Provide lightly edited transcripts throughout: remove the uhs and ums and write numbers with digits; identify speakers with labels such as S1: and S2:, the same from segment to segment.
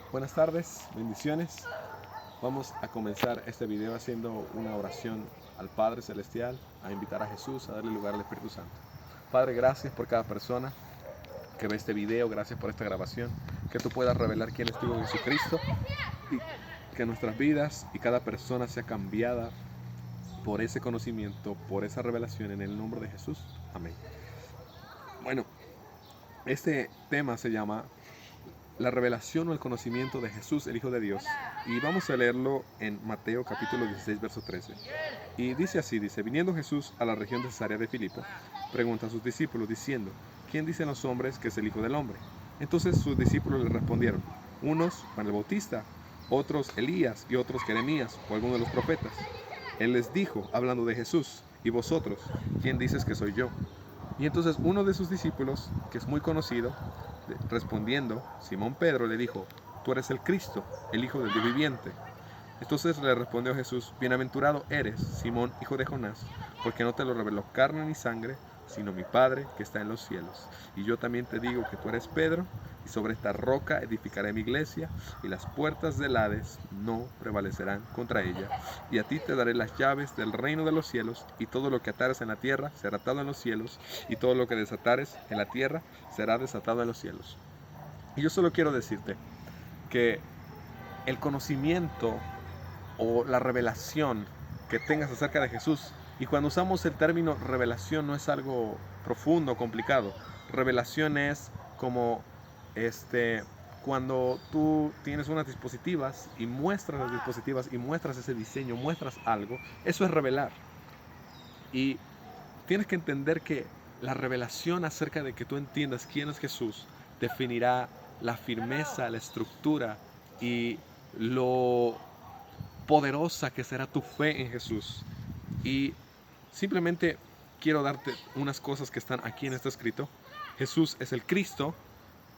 S1: Buenas tardes, bendiciones. Vamos a comenzar este video haciendo una oración al Padre Celestial, a invitar a Jesús a darle lugar al Espíritu Santo. Padre, gracias por cada persona que ve este video, gracias por esta grabación, que tú puedas revelar quién es tu Hijo Jesucristo y que nuestras vidas y cada persona sea cambiada por ese conocimiento, por esa revelación en el nombre de Jesús. Amén. Bueno, este tema se llama la revelación o el conocimiento de Jesús, el Hijo de Dios. Y vamos a leerlo en Mateo capítulo 16, verso 13. Y dice así, viniendo Jesús a la región de Cesarea de Filipo, pregunta a sus discípulos diciendo, ¿quién dicen los hombres que es el Hijo del Hombre? Entonces sus discípulos le respondieron, unos Juan el Bautista, otros Elías y otros Jeremías o alguno de los profetas. Él les dijo, hablando de Jesús, ¿y vosotros, quién dices que soy yo? Y entonces uno de sus discípulos, que es muy conocido, respondiendo, Simón Pedro le dijo, tú eres el Cristo, el Hijo del Dios viviente. Entonces le respondió Jesús, bienaventurado eres, Simón, hijo de Jonás, porque no te lo reveló carne ni sangre, sino mi Padre que está en los cielos. Y yo también te digo que tú eres Pedro, y sobre esta roca edificaré mi iglesia, y las puertas del Hades no prevalecerán contra ella. Y a ti te daré las llaves del reino de los cielos, y todo lo que atares en la tierra será atado en los cielos, y todo lo que desatares en la tierra será desatado en los cielos. Y yo solo quiero decirte que el conocimiento o la revelación que tengas acerca de Jesús, y cuando usamos el término revelación no es algo profundo o complicado. Revelación es como cuando tú tienes unas dispositivas y muestras las dispositivas y muestras ese diseño, muestras algo, eso es revelar. Y tienes que entender que la revelación acerca de que tú entiendas quién es Jesús definirá la firmeza, la estructura y lo poderosa que será tu fe en Jesús. Y simplemente quiero darte unas cosas que están aquí en este escrito. Jesús es el Cristo.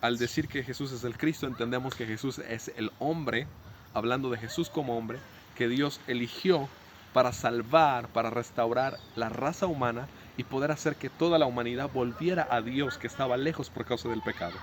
S1: Al decir que Jesús es el Cristo, entendemos que Jesús es el hombre, hablando de Jesús como hombre, que Dios eligió para salvar, para restaurar la raza humana y poder hacer que toda la humanidad volviera a Dios que estaba lejos por causa del pecado.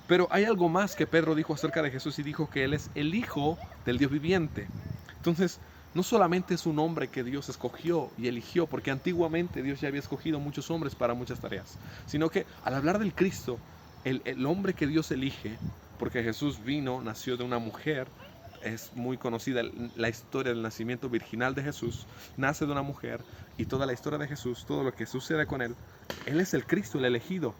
S1: Pero hay algo más que Pedro dijo acerca de Jesús y dijo que Él es el Hijo del Dios viviente. Entonces, no solamente es un hombre que Dios escogió y eligió, porque antiguamente Dios ya había escogido muchos hombres para muchas tareas, sino que al hablar del Cristo, el hombre que Dios elige, porque Jesús vino, nació de una mujer, es muy conocida la historia del nacimiento virginal de Jesús, nace de una mujer y toda la historia de Jesús, todo lo que sucede con Él es el Cristo, el elegido.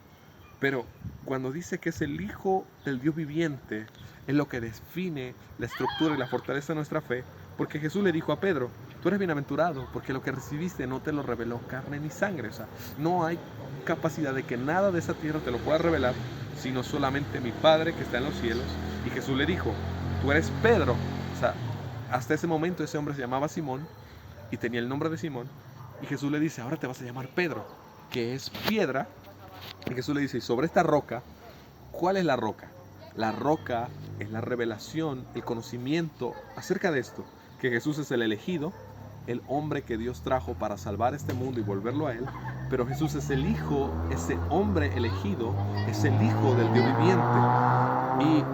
S1: Pero cuando dice que es el Hijo del Dios viviente, es lo que define la estructura y la fortaleza de nuestra fe, porque Jesús le dijo a Pedro, tú eres bienaventurado, porque lo que recibiste no te lo reveló carne ni sangre. O sea, no hay capacidad de que nada de esa tierra te lo pueda revelar, sino solamente mi Padre que está en los cielos. Y Jesús le dijo, tú eres Pedro. O sea, hasta ese momento ese hombre se llamaba Simón y tenía el nombre de Simón. Y Jesús le dice, ahora te vas a llamar Pedro, que es piedra. Y Jesús le dice, y sobre esta roca, ¿cuál es la roca? La roca es la revelación, el conocimiento acerca de esto, que Jesús es el elegido, el hombre que Dios trajo para salvar este mundo y volverlo a Él, pero Jesús es el Hijo, ese hombre elegido, es el Hijo del Dios viviente. Y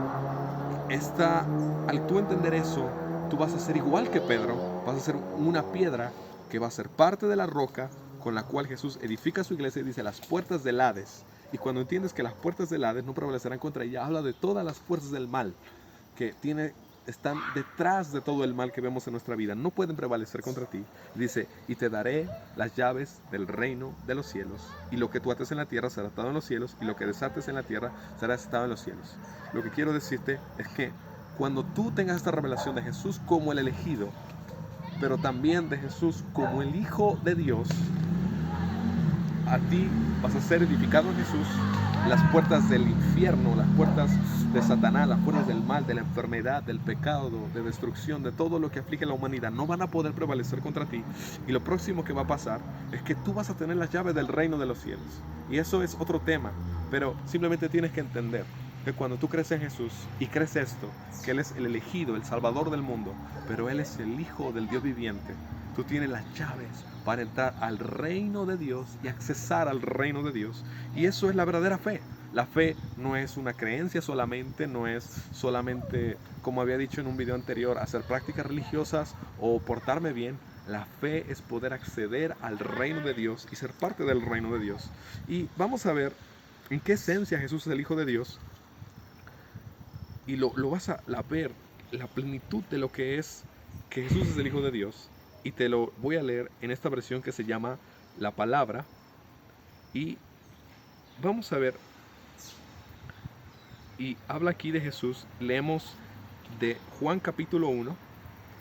S1: al tú entender eso, tú vas a ser igual que Pedro, vas a ser una piedra que va a ser parte de la roca con la cual Jesús edifica su iglesia y dice las puertas del Hades. Y cuando entiendes que las puertas del Hades no prevalecerán contra ella, habla de todas las fuerzas del mal que están detrás de todo el mal que vemos en nuestra vida. No pueden prevalecer contra ti. Dice, y te daré las llaves del reino de los cielos. Y lo que tú ates en la tierra será atado en los cielos, y lo que desates en la tierra será desatado en los cielos. Lo que quiero decirte es que cuando tú tengas esta revelación de Jesús como el elegido, pero también de Jesús como el Hijo de Dios, a ti vas a ser edificado en Jesús. Las puertas del infierno, las puertas de Satanás, las puertas del mal, de la enfermedad, del pecado, de destrucción, de todo lo que aflige a la humanidad, no van a poder prevalecer contra ti. Y lo próximo que va a pasar es que tú vas a tener las llaves del reino de los cielos. Y eso es otro tema, pero simplemente tienes que entender que cuando tú crees en Jesús y crees esto, que Él es el elegido, el salvador del mundo, pero Él es el Hijo del Dios viviente, tú tienes las llaves para entrar al reino de Dios y accesar al reino de Dios. Y eso es la verdadera fe. La fe no es una creencia solamente, no es solamente, como había dicho en un video anterior, hacer prácticas religiosas o portarme bien. La fe es poder acceder al reino de Dios y ser parte del reino de Dios. Y vamos a ver en qué esencia Jesús es el Hijo de Dios. Y lo vas a ver, la plenitud de lo que es que Jesús es el Hijo de Dios. Y te lo voy a leer en esta versión que se llama La Palabra. Y vamos a ver, y habla aquí de Jesús. Leemos de Juan capítulo 1,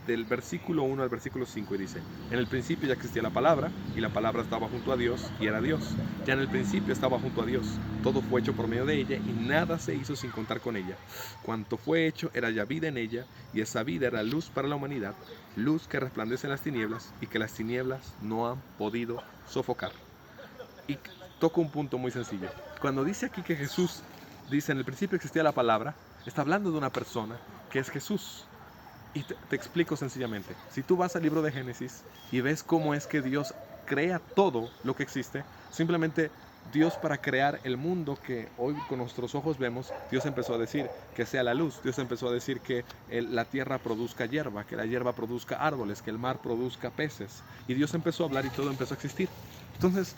S1: del versículo 1 al versículo 5, y dice: en el principio ya existía la palabra, y la palabra estaba junto a Dios, y era Dios. Ya en el principio estaba junto a Dios. Todo fue hecho por medio de ella, y nada se hizo sin contar con ella. Cuanto fue hecho era ya vida en ella, y esa vida era luz para la humanidad, luz que resplandece en las tinieblas, y que las tinieblas no han podido sofocar. Y toco un punto muy sencillo. Cuando dice aquí que Jesús dice en el principio existía la palabra, está hablando de una persona que es Jesús. Y te explico sencillamente. Si tú vas al libro de Génesis y ves cómo es que Dios crea todo lo que existe, simplemente Dios, para crear el mundo que hoy con nuestros ojos vemos, Dios empezó a decir que sea la luz. Dios empezó a decir que la tierra produzca hierba, que la hierba produzca árboles, que el mar produzca peces. Y Dios empezó a hablar y todo empezó a existir. Entonces,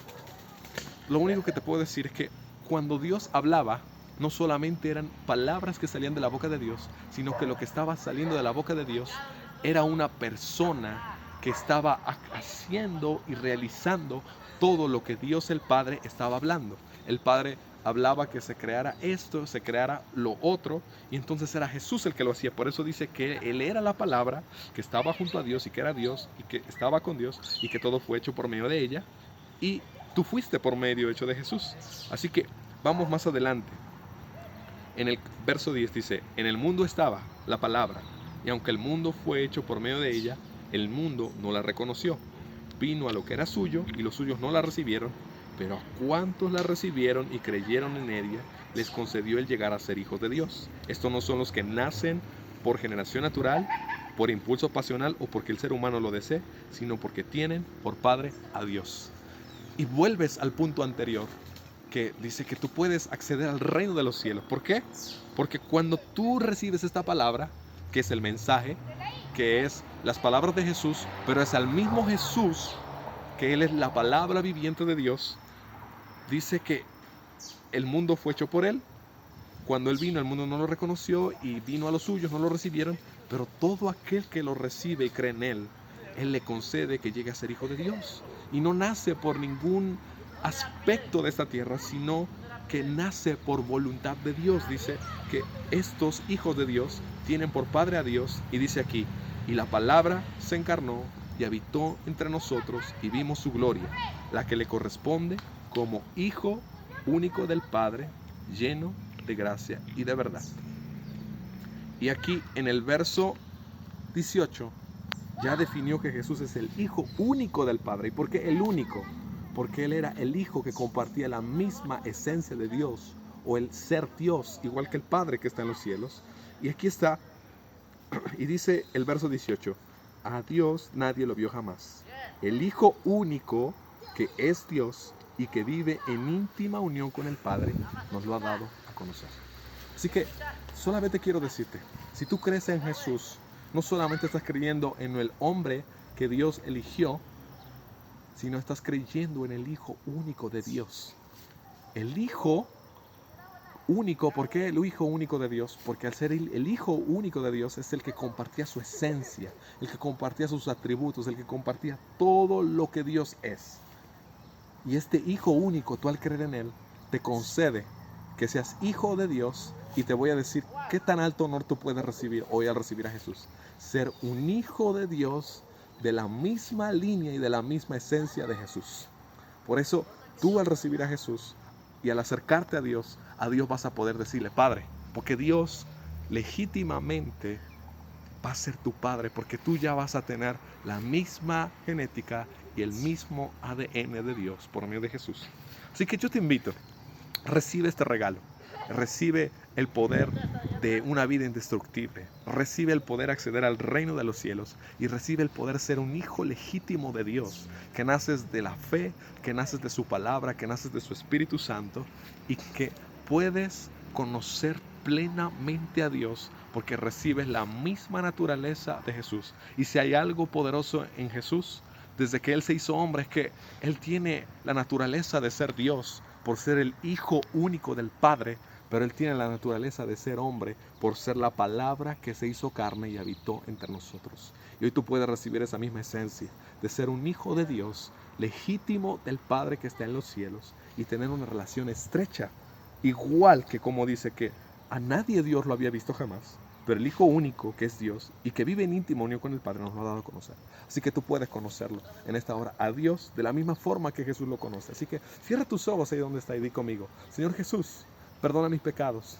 S1: lo único que te puedo decir es que cuando Dios hablaba, no solamente eran palabras que salían de la boca de Dios, sino que lo que estaba saliendo de la boca de Dios era una persona que estaba haciendo y realizando todo lo que Dios el Padre estaba hablando. El Padre hablaba que se creara esto, se creara lo otro, y entonces era Jesús el que lo hacía. Por eso dice que Él era la palabra, que estaba junto a Dios y que era Dios y que estaba con Dios y que todo fue hecho por medio de ella, y tú fuiste por medio hecho de Jesús. Así que vamos más adelante. En el verso 10 dice: en el mundo estaba la palabra, y aunque el mundo fue hecho por medio de ella, el mundo no la reconoció. Vino a lo que era suyo, y los suyos no la recibieron, pero a cuantos la recibieron y creyeron en ella, les concedió el llegar a ser hijos de Dios. Estos no son los que nacen por generación natural, por impulso pasional o porque el ser humano lo desee, sino porque tienen por padre a Dios. Y vuelves al punto anterior, que dice que tú puedes acceder al reino de los cielos. ¿Por qué? Porque cuando tú recibes esta palabra, que es el mensaje, que es las palabras de Jesús, pero es al mismo Jesús, que Él es la palabra viviente de Dios, dice que el mundo fue hecho por Él. Cuando Él vino, el mundo no lo reconoció, y vino a los suyos, no lo recibieron, pero todo aquel que lo recibe y cree en Él, Él le concede que llegue a ser hijo de Dios. Y no nace por ningún aspecto de esta tierra, sino que nace por voluntad de Dios. Dice que estos hijos de Dios tienen por padre a Dios, y dice aquí: y la palabra se encarnó y habitó entre nosotros, y vimos su gloria, la que le corresponde como hijo único del Padre, lleno de gracia y de verdad. Y aquí en el verso 18 ya definió que Jesús es el hijo único del Padre. ¿Y por qué el único? Porque Él era el hijo que compartía la misma esencia de Dios, o el ser Dios, igual que el Padre que está en los cielos. Y aquí está, y dice el verso 18: a Dios nadie lo vio jamás. El Hijo único, que es Dios y que vive en íntima unión con el Padre, nos lo ha dado a conocer. Así que solamente quiero decirte, si tú crees en Jesús, no solamente estás creyendo en el hombre que Dios eligió, sino estás creyendo en el Hijo único de Dios. El Hijo único, ¿por qué el Hijo único de Dios? Porque al ser el Hijo único de Dios es el que compartía su esencia, el que compartía sus atributos, el que compartía todo lo que Dios es. Y este Hijo único, tú al creer en Él, te concede que seas hijo de Dios. Y te voy a decir qué tan alto honor tú puedes recibir hoy al recibir a Jesús. Ser un hijo de Dios de la misma línea y de la misma esencia de Jesús. Por eso tú al recibir a Jesús y al acercarte a Dios vas a poder decirle Padre, porque Dios legítimamente va a ser tu Padre, porque tú ya vas a tener la misma genética y el mismo ADN de Dios por medio de Jesús. Así que yo te invito, recibe este regalo, recibe el poder de una vida indestructible, recibe el poder acceder al reino de los cielos y recibe el poder ser un hijo legítimo de Dios, que naces de la fe, que naces de su palabra, que naces de su Espíritu Santo y que puedes conocer plenamente a Dios porque recibes la misma naturaleza de Jesús. Y si hay algo poderoso en Jesús, desde que Él se hizo hombre, es que Él tiene la naturaleza de ser Dios por ser el Hijo único del Padre, pero Él tiene la naturaleza de ser hombre por ser la palabra que se hizo carne y habitó entre nosotros. Y hoy tú puedes recibir esa misma esencia de ser un hijo de Dios, legítimo del Padre que está en los cielos, y tener una relación estrecha, igual que como dice que a nadie Dios lo había visto jamás, pero el Hijo único que es Dios y que vive en íntima unión con el Padre nos lo ha dado a conocer. Así que tú puedes conocerlo en esta hora, a Dios, de la misma forma que Jesús lo conoce. Así que cierra tus ojos ahí donde está y di conmigo: Señor Jesús, perdona mis pecados.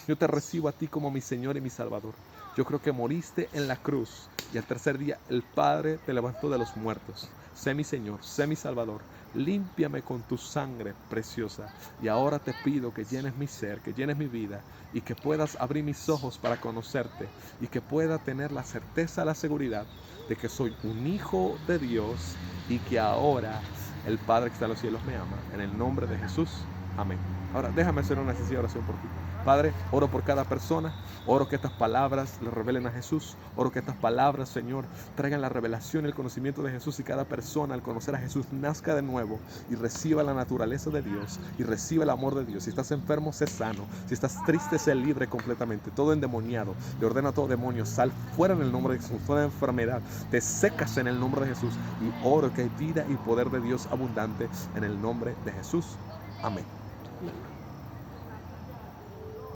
S1: Yo te recibo a ti como mi Señor y mi Salvador. Yo creo que moriste en la cruz y al tercer día el Padre te levantó de los muertos. Sé mi Señor, sé mi Salvador. Límpiame con tu sangre preciosa. Y ahora te pido que llenes mi ser, que llenes mi vida y que puedas abrir mis ojos para conocerte y que pueda tener la certeza, la seguridad de que soy un hijo de Dios y que ahora el Padre que está en los cielos me ama. En el nombre de Jesús. Amén. Ahora déjame hacer una sencilla oración por ti. Padre, oro por cada persona, oro que estas palabras le revelen a Jesús, oro que estas palabras, Señor, traigan la revelación y el conocimiento de Jesús y cada persona al conocer a Jesús nazca de nuevo y reciba la naturaleza de Dios y reciba el amor de Dios. Si estás enfermo, sé sano. Si estás triste, sé libre completamente. Todo endemoniado, le ordeno a todo demonio, sal fuera en el nombre de Jesús. Toda enfermedad, te secas en el nombre de Jesús y oro que hay vida y poder de Dios abundante en el nombre de Jesús. Amén.